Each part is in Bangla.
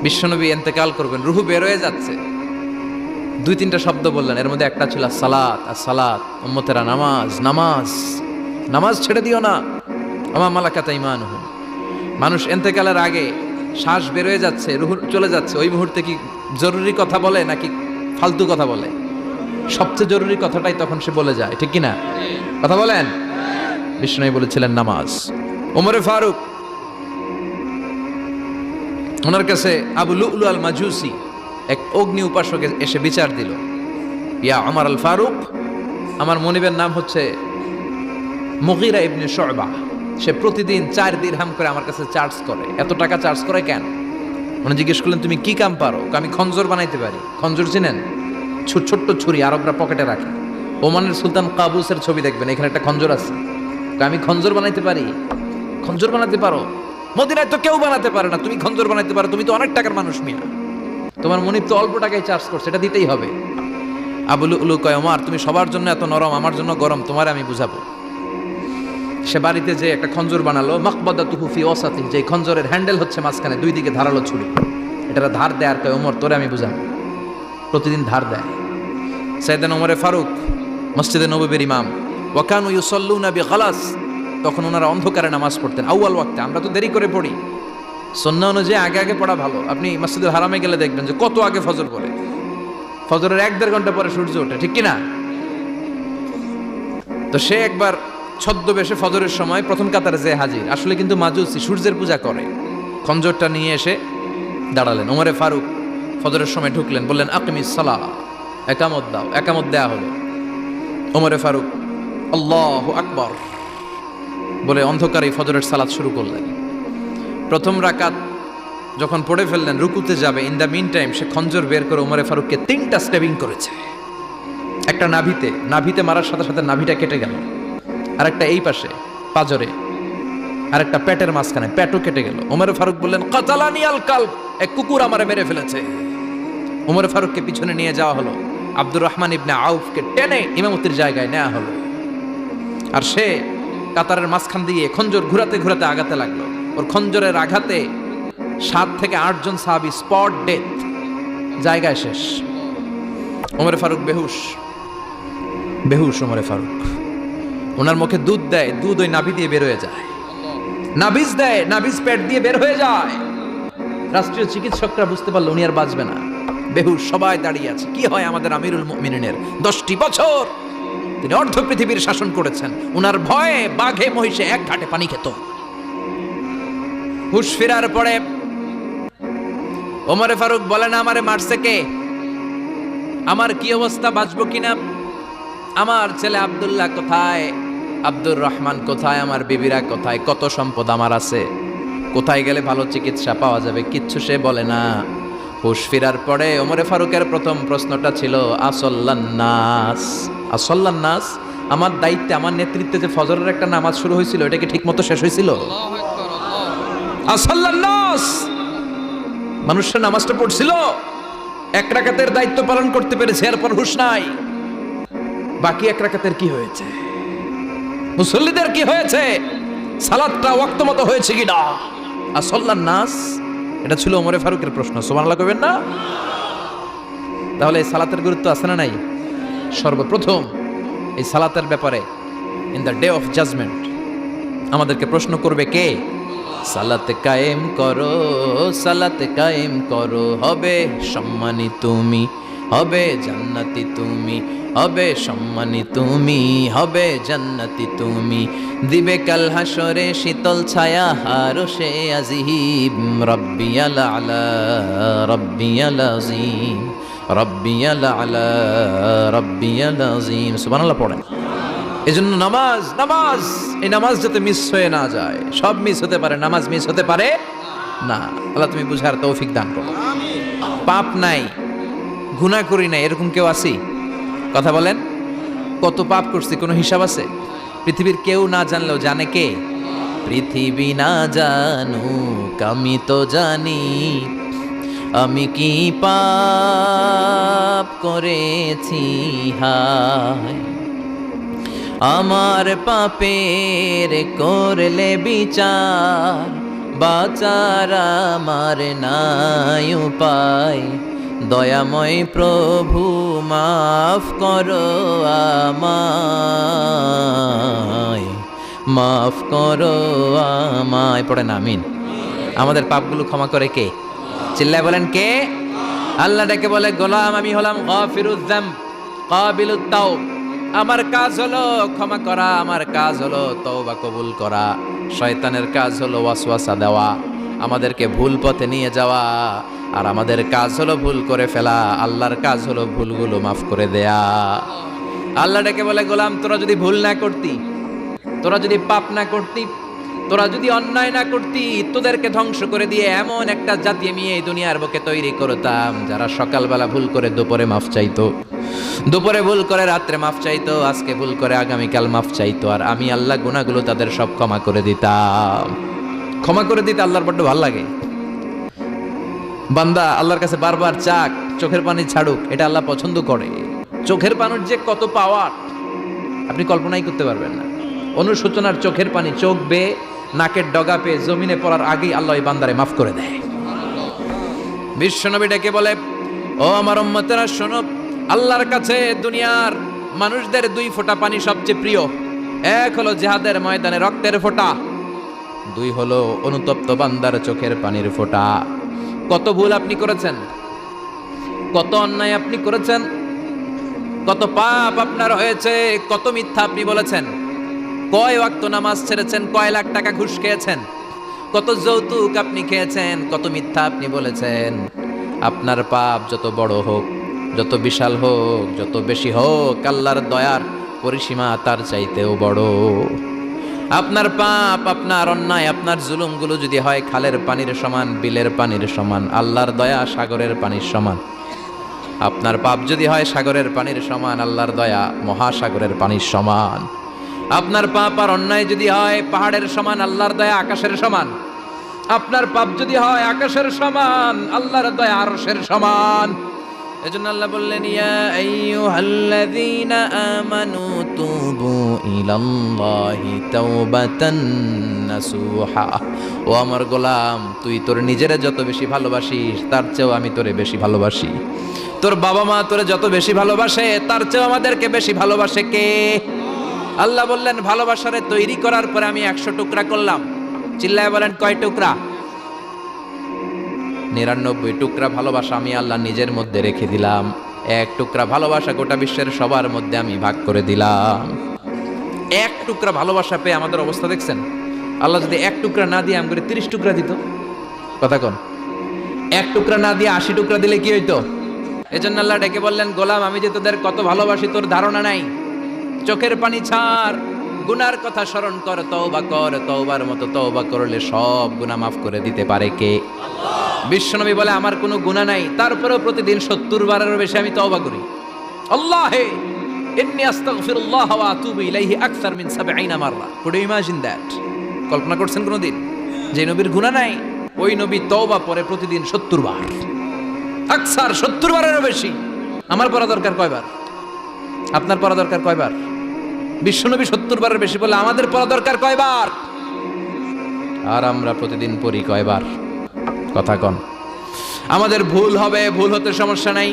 বিশ্বনবী ইন্তেকাল করবেন, রুহু বের হয়ে যাচ্ছে, দুই তিনটা শব্দ বললেন, এর মধ্যে একটা ছিল সালাত। আর সালাত, উম্মতেরা নামাজ, নামাজ, নামাজ ছেড়ে দিও না। আমা মালাকাত ঈমানুহুম। মানুষ ইন্তেকালের আগে শ্বাস বের হয়ে যাচ্ছে, রুহু চলে যাচ্ছে, ওই মুহূর্তে কি জরুরি কথা বলে নাকি ফালতু কথা বলে? সবচেয়ে জরুরি কথাটাই তখন সে বলে যায়, ঠিক কিনা? কথা বলেন। বিষ্ণু বলেছিলেন নামাজ। ওমরে ফারুক, ওনার কাছে আবু লুলু আল মাজুসি এক অগ্নি উপাসক এসে বিচার দিল, ইয়া ওমর আল ফারুক, আমার মনিবের নাম হচ্ছে মুগীরা ইবনে শুবা, সে প্রতিদিন 4 দিরহাম করে আমার কাছে চার্জ করে। এত টাকা চার্জ করে কেন? উনি জিজ্ঞেস করলেন, তুমি কি কাম পারো? আমি খঞ্জর বানাইতে পারি। খঞ্জর চিনেন? ছোট্ট ছুরি আরবরা পকেটে রাখে। ওমানের সুলতান কাবুসের ছবি দেখবেন, এখানে একটা খঞ্জর আছে। আমি খঞ্জর বানাইতে পারি। খঞ্জর বানাতে পারো? মদিনায় তো কেউ বানাতে পারে না, তুমি খঞ্জর বানাইতে পারো? তুমি তো অনেক টাকার মানুষ মিয়া, তোমার মনিব তো অল্প টাকায় চার্জ করছে, এটা দিতেই হবে। আবু লুলু কয়, ওমর তুমি সবার জন্য এত নরম, আমার জন্য গরম, তোমার আমি বুঝাবো। সে বাড়িতে যে একটা খঞ্জর বানালো, মাকবাদাতুহু ফি ওয়াসাতি, যে খঞ্জরের হ্যান্ডেল হচ্ছে মাঝখানে, দুই দিকে ধারালো ছুরি, এটা ধার দেয়। আর কয়, ওমর তোরে আমি বুঝাবো। প্রতিদিন ধার দেয়। সাইয়েদনা ওমরে ফারুক মসজিদে নববীর ইমাম, ওয়া কানু ইউসাল্লুনা বিগালাস, তখন ওনারা অন্ধকারে নামাজ পড়তেন আউয়াল ওয়াক্তে। আমরা তো দেরি করে পড়ি, সুন্নাহ অনুযায়ী আগে আগে পড়া ভালো। আপনি মসজিদুল হারামে গেলে দেখবেন যে কত আগে ফজর পড়ে, ফজরের 1-1.5 ঘন্টা পরে সূর্য ওঠে, ঠিক কিনা? তো সে একবার ছদ্মবেশে ফজরের সময় প্রথম কাতারে যে হাজির, আসলে কিন্তু মাজুসি, সূর্যের পূজা করে। খঞ্জরটা নিয়ে এসে দাঁড়ালেন। ওমরে ফারুক ফজরের সময় ঢুকলেন, বললেন আকিমিস সালাহ, একামত দাও। একামত দেয়া হলো। ওমরে ফারুক আল্লাহু আকবার বলে অন্ধকারে ফজরের সালাত শুরু করলেন। প্রথম রাকাত যখন পড়ে ফেললেন, রুকুতে যাবে, ইন দ্য মিন টাইম সে খঞ্জর বের করে ওমরে ফারুককে 3টা স্টেবিং করেছে। একটা নাভিতে মারার সাথে সাথে নাভিটা কেটে গেল, আর একটা এই পাশে পাজরে, আর একটা পেটের মাঝখানে, পেটও কেটে গেল। ওমরে ফারুক বললেন, কাতালানি আল কালব, এক কুকুর আমারে মেরে ফেলেছে। ওমরে ফারুককে পিছনে নিয়ে যাওয়া হলো। আব্দুর রহমান ইবনে আউফকে টেনে ইমামতির জায়গায় নেওয়া হলো। আর সে কাতারের মাঝখান দিয়ে খঞ্জর ঘুরাতে ঘুরাতে আগাতে লাগলো। ওর খঞ্জরের আঘাতে 7 থেকে 8 জন সাহাবী স্পট ডেথ, জায়গায় শেষ। ওমরে ফারুক বেহুশ। ওমরে ফারুক, ওনার মুখে দুধ দেয়, দুধ ওই নাভি দিয়ে বের হয়ে যায়। নাভিজ দেয়, নাভিজ পেট দিয়ে বের হয়ে যায়। রাষ্ট্রীয় চিকিৎসকরা বুঝতে পারলো উনি আর বাঁচবে না, বেহুশ। সবাই দাঁড়িয়ে আছে। কি হয় আমাদের আমিরুল মুমিনিনের? 10টি বছর তিনি অর্ধ পৃথিবীর শাসন করেছেন, উনার ভয়ে বাঘে মহিষে এক ঘাটে পানি খেত। হুশ ফেরার পরে ওমরে ফারুক বলেন, আমারে মারছে কে? আমার কি অবস্থা, বাঁচবো কিনা? আমার ছেলে আব্দুল্লাহ কোথায়? আব্দুর রহমান কোথায়? আমার বিবিরা কোথায়? কত সম্পদ আমার আছে, কোথায় গেলে ভালো চিকিৎসা পাওয়া যাবে? কিচ্ছু সে বলে না। হুশ ফেরার পরে ওমরে ফারুকের প্রথম প্রশ্নটা ছিল, আসল্লান্নাস, আসল্লান্নাস, আমার দায়িত্বে, আমার নেতৃত্বে যে ফজরের একটা নামাজ শুরু হয়েছিল, এটা কি ঠিক মতো শেষ হয়েছিল? আসল্লান্নাস, মানুষের নামাজটা পড়ছিল, 1 রাকাতের দায়িত্ব পালন করতে পেরেছে, এরপর হুশ নাই। বাকি 1 রাকাতের কি হয়েছে? মুসল্লিদের কি হয়েছে? সালাতটা ওয়াক্ত মতো হয়েছে কিনা? আসল্লান্নাস, এটা ছিল ওমরে ফারুকের প্রশ্ন। সুবহানাল্লাহ কইবেন না? তাহলে এই সালাতের গুরুত্ব আছে না নাই? সর্বপ্রথম এই সালাতের ব্যাপারে in the day of judgement আমাদেরকে প্রশ্ন করবে কে? সালাত কায়েম করো, সালাত কায়েম করো, হবে সম্মানী তুমি, হবে জান্নাতি তুমি, হবে সম্মানী তুমি, হবে জান্নাতি তুমি, দিবে কাল হাসরে শীতল ছায়া আরশে আজিম, রব্বিয়াল আলা রব্বিয়াল আযীম, রব্বিয়াল আলা রব্বিয়াল আযীম। সুবহানাল্লাহ পড়েন। এজন্য নামাজ, এই নামাজ যাতে মিস হয়ে না যায়। সব মিস হতে পারে, নামাজ মিস হতে পারে না। আল্লাহ তুমি বুঝার তৌফিক দান করো। পাপ নাই, গুনাহ করি নাই, এরকম কেউ আছি? কথা বলেন। কত পাপ করছি, কোনো হিসাব আছে? পৃথিবীর কেউ না জানলেও জানে কে? পৃথিবী না জানুক আমি তো জানি, আমি কি পাপ করেছি হায়, আমার পাপের করলে বিচার, বাঁচার আমার নাই উপায়, দয়াময় প্রভু মাফ করো আমায়, মাফ করো আমায়। পড়েন আমিন। আমাদের পাপগুলো ক্ষমা করে কে? চিল্লায় বলেন কে? আল্লাহ ডেকে বলে, গোলাম আমি হলাম গাফিরুয যামব কাবিলুত তাওব। আমার কাজ হলো ক্ষমা করা, আমার কাজ হলো তওবা কবুল করা। শয়তানের কাজ হলো ওয়াসওয়াসা দেওয়া, আমাদেরকে ভুল পথে নিয়ে যাওয়া। আর আমাদের কাজ হলো ভুল করে ফেলা, আল্লাহর কাজ হলো ভুলগুলো মাফ করে দেয়া। আল্লাহ ডেকে বলে, গোলাম তোরা যদি ভুল না করতি, তোরা যদি পাপ না করতি, তোরা যদি অন্যায় না করতি, তোদেরকে ধ্বংস করে দিয়ে এমন একটা জাতি আমি এই দুনিয়ার বুকে তৈরি করতাম যারা সকালবেলা ভুল করে দুপুরে মাফ চাইতো, দুপুরে ভুল করে রাত্রে মাফ চাইতো, আজকে ভুল করে আগামীকাল মাফ চাইতো। আর আমি আল্লাহ গুনাহগুলো তাদের সব ক্ষমা করে দিতাম। ক্ষমা করে দিতে আল্লাহর বড্ড ভালো লাগে। বান্দা আল্লাহর কাছে বারবার চাক, চোখের পানি ছাড়ুক, এটা আল্লাহ পছন্দ করে। চোখের পানির যে কত পাওয়ার আপনি কল্পনাই করতে পারবেন না। অনুশোচনার চোখের পানি চোখ বেয়ে নাকের ডগা পেয়ে জমিনে পড়ার আগেই আল্লাহ এই বান্দারে মাফ করে দেয়। বিশ্বনবী ডেকে বলে, ও আমার উম্মতেরা শোনো, আল্লাহর কাছে দুনিয়ার মানুষদের দুই ফোঁটা পানি সবচেয়ে প্রিয়। এক হলো জিহাদের ময়দানে রক্তের ফোঁটা, দুই হলো অনুতপ্ত বান্দার চোখের পানির ফোঁটা। কত ভুল আপনি করেছেন, কত অন্যায় আপনি করেছেন, কত পাপ আপনার হয়েছে, কত মিথ্যা আপনি বলেছেন, কয় ওয়াক্ত নামাজ ছেড়েছেন, কয় লাখ টাকা ঘুষ খেয়েছেন, কত যৌতুক আপনি খেয়েছেন, কত মিথ্যা আপনি বলেছেন। আপনার পাপ যত বড় হোক, যত বিশাল হোক, যত বেশি হোক, আল্লাহর দয়ার পরিসীমা তার চাইতেও বড়। আপনার পাপ, আপনার অন্যায়, আপনার জুলুমগুলো যদি হয় খালের পানির সমান, বিলের পানির সমান, আল্লাহর দয়া সাগরের পানির সমান। আপনার পাপ যদি হয় সাগরের পানির সমান, আল্লাহর দয়া মহাসাগরের পানির সমান। আপনার পাপ আর অন্যায় যদি হয় পাহাড়ের সমান, আল্লাহর দয়া আকাশের সমান। আপনার পাপ যদি হয় আকাশের সমান, আল্লাহর দয়া আরশের সমান। এজন্য আল্লাহ বললেন, ইয়া আইয়ুহাল্লাযীনা আমানু তুবু ইলাল্লাহি তাওবাতান নাসুহা। ও আমার গোলাম, তুই তোর নিজেরে যত বেশি ভালোবাসিস তার চেয়েও আমি তোরে বেশি ভালোবাসি। তোর বাবা মা তোরে যত বেশি ভালোবাসে তার চেয়েও আমাদেরকে বেশি ভালোবাসে কে? আল্লাহ বললেন, ভালোবাসারে তৈরি করার পরে আমি 100 টুকরা করলাম। চিল্লায় বলেন কয় টুকরা? 99 টুকরা ভালোবাসা আমি আল্লাহ নিজের মধ্যে রেখে দিলাম। 1 টুকরা ভালোবাসা গোটা বিশ্বের সবার মধ্যে আমি ভাগ করে দিলাম। 1 টুকরা ভালোবাসা পেয়ে আমাদের অবস্থা দেখছেন? আল্লাহ যদি 1 টুকরা না দিয়ে আমাকে 30 টুকরা দিত, কথা কোন? 1 টুকরা না দিয়ে 80 টুকরা দিলে কি হইতো? এজন্য আল্লাহ ডেকে বললেন, গোলাম আমি যে তোদের কত ভালোবাসি তোর ধারণা নাই। চোখের পানি ছাড়, গুনার কথা স্মরণ কর, তওবা কর। তওবার মতো তওবা করলে সব গুনাহ মাফ করে দিতে পারে কে? আল্লাহ। বিশ্বনবী বলে, আমার কোনো গুনাহ নাই, তারপরেও প্রতিদিন 70 বারেরও বেশি আমি তওবা করি। আল্লাহে ইন্নী আস্তাগফিরুল্লাহ ওয়া আতুবু ইলাইহি আকসার মিন 70 মাররা। Could you imagine that? কল্পনা করছেন কোনদিন যে নবীর গুনাহ নাই, ওই নবী তওবা পড়ে প্রতিদিন 70 বার, আকসার 70 বারেরও বেশি। আমার পড়া দরকার কয়বার? আপনার পড়া দরকার কয়বার? বিশ্বনবী 70 বারের বেশি বলে আমাদের পড়া দরকার কয়বার? আর আমরা প্রতিদিন পড়ি কয়বার? কথা কন। আমাদের ভুল হবে, ভুল হতে সমস্যা নাই,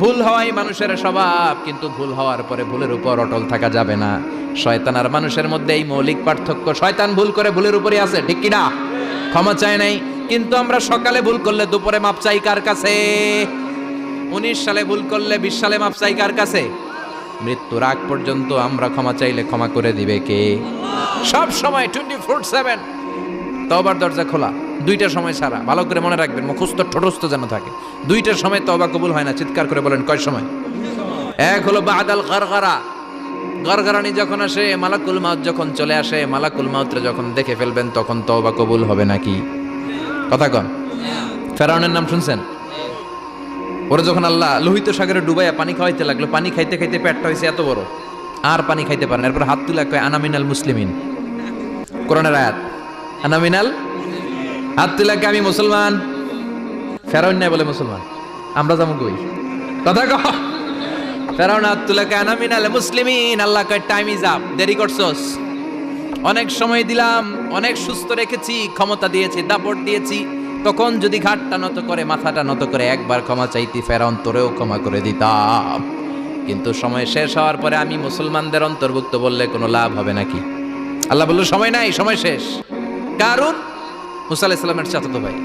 ভুল হওয়াই মানুষের স্বভাব। কিন্তু ভুল হওয়ার পরে ভুলের উপর অটল থাকা যাবে না। শয়তান আর মানুষের মধ্যে এই মৌলিক পার্থক্য। শয়তান ভুল করে ভুলের উপরই আছে, ঠিক কি না? ক্ষমা চায় নাই, কিন্তু আমরা সকালে ভুল করলে দুপুরে মাপ চাই কার কাছে? 19 সালে ভুল করলে 20 সালে মাপ চাই কার কাছে? মৃত্যুর আগ পর্যন্ত আমরা ক্ষমা চাইলে ক্ষমা করে দিবে কে? সব সময় 24/7 তওবার দরজা খোলা, 2টা সময় ছাড়া। ভালো করে মনে রাখবেন, মুখস্থ ঠোঁটস্থ যেন থাকে। 2টার সময় তওবা কবুল হয় না। চিৎকার করে বলেন কয় সময়? এক হলো বাদাল গারগারা, গারগারানি যখন আসে, মালাকুল মাউত যখন চলে আসে, মালাকুল মাউতরে যখন দেখে ফেলবেন তখন তওবা কবুল হবে নাকি? কথা কন। ফেরাউনের নাম শুনছেন? ওরা যখন আল্লাহ লোহিত সাগরে ডুবাইয়া পানি খাওয়াইতে লাগলো, পানি খাইতে খাইতে পেটটা হয়েছে এত বড়, আর পানি খাইতে পারেন। এরপর হাত তুলে কয় আনা মিনাল মুসলিমিন। কোরআনের আয়াত, আনা মিনাল, হাত তুলে কয় আমি মুসলমান। ফেরাউন নাই বলে মুসলমান, আমরা যাবো কই? কথা কহ। ফেরাউন হাত তুলে কয় আনা মিনাল মুসলিমিন। আল্লাহ কয় টাইম ইজ আপ, দেরি করছস, অনেক সময় দিলাম, অনেক সুস্থ রেখেছি, ক্ষমতা দিয়েছি, দাপট দিয়েছি। তখন যদি ঘাটটা নত করে, মাথাটা নত করে একবার ক্ষমা চাইতি, ফেরাউন তোরেও ক্ষমা করে দিতাম। কিন্তু সময় শেষ হওয়ার পরে আমি মুসলমানদের অন্তর্ভুক্ত বললে কোনো লাভ হবে নাকি? আল্লাহ বলল সময় নাই, সময় শেষ। কারণ মুসা আলাইহিস সালামের চাচাতো ভাই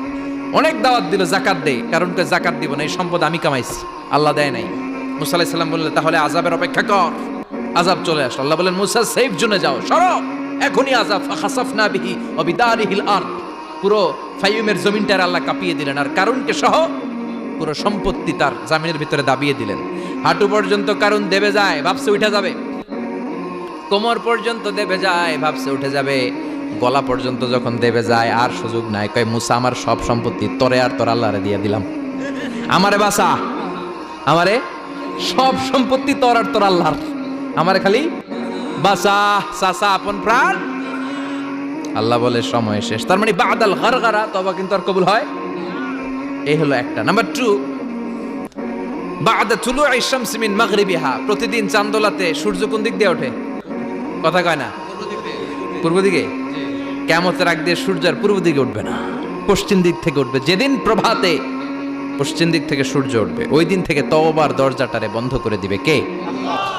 অনেক দাওয়াত দিল, জাকাত দে। কারণ জাকাত দিব না, এই সম্পদ আমি কামাইছি, আল্লাহ দেয় নাই। মুসা আলাইহিস সালাম বললেন তাহলে আযাবের অপেক্ষা কর। আযাব চলে আসলো। আল্লাহ বললেন মুসা সেফ জোনে যাও, সরো, এখনই আযাব। ফাখাসাফনা বিহি ওয়া বিদারিহিল আরদ, পুরো ফাইয়ুমের জমিনটার আল্লাহ কাঁপিয়ে দিলেন, আর কারুনকে সহ পুরো সম্পত্তি তার জামিনের ভিতরে দাবিয়ে দিলেন। হাঁটু পর্যন্ত কারুন দেবে যায়, ভাবছে উঠে যাবে। কোমর পর্যন্ত দেবে যায়, ভাবছে উঠে যাবে। গলা পর্যন্ত যখন দেবে যায় আর সুযোগ নাই। কয় মুসা আমার সব সম্পত্তি তোরে আর তোর আল্লাহরে দিয়ে দিলাম, আমারে বাঁচা, আমারে সব সম্পত্তি তোর আর তোর আল্লাহর, আমারে খালি বাঁচা, চাচা আপন প্রাণ। আল্লাহ বলে সময় শেষ। তার মানে বাদাল গারগারা তবা কিন্তু আর কবুল হয়। এই হলো একটা। নাম্বার 2, বাদা তুলুই শামসি মিন মাগরিবিহা, প্রতিদিন চাঁদোলাতে সূর্য কোন দিক দিয়ে ওঠে? কথা কয় না? পূর্ব দিকে। কিয়ামতের আগ দিয়ে সূর্য আর পূর্ব দিকে উঠবে না, পশ্চিম দিক থেকে উঠবে। যেদিন প্রভাতে পশ্চিম দিক থেকে সূর্য উঠবে, ওই দিন থেকে তওবার দরজাটারে বন্ধ করে দিবে কে? আল্লাহ।